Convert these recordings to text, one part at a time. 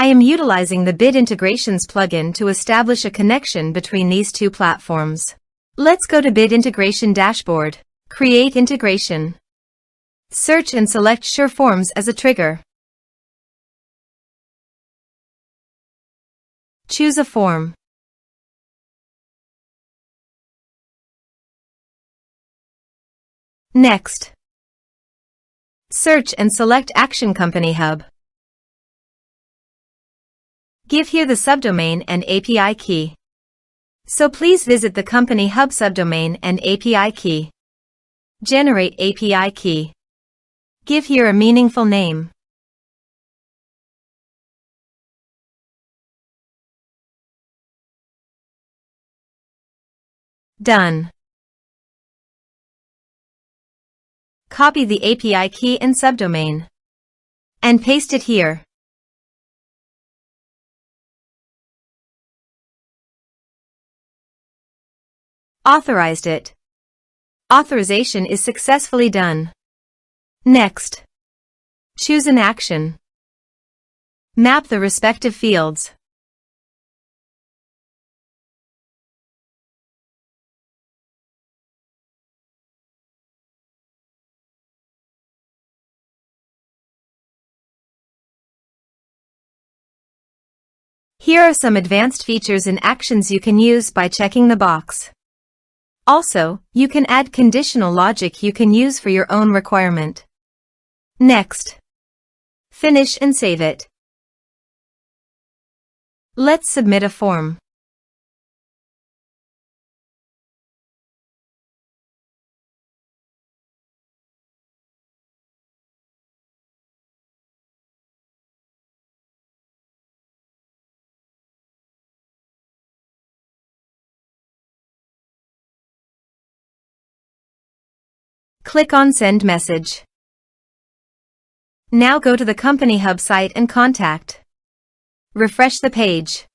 I am utilizing the Bit Integrations plugin to establish a connection between these two platforms. Let's go to Bit Integration Dashboard. Create integration. Search and select SureForms as a trigger. Choose a form. Next, search and select Action CompanyHub. Give here the subdomain and API key. So please visit the CompanyHub subdomain and API key. Generate API key. Give here a meaningful name. Done. Copy the API key and subdomain and paste it here. Authorized it. Authorization is successfully done. Next, choose an action. Map the respective fields. Here are some advanced features and actions you can use by checking the box. Also, you can add conditional logic you can use for your own requirement. Next, finish and save it. Let's submit a form. Click on Send Message. Now go to the CompanyHub site and contact. Refresh the page.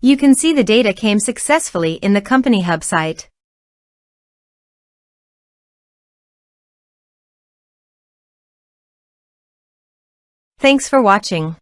You can see the data came successfully in the CompanyHub site. Thanks for watching.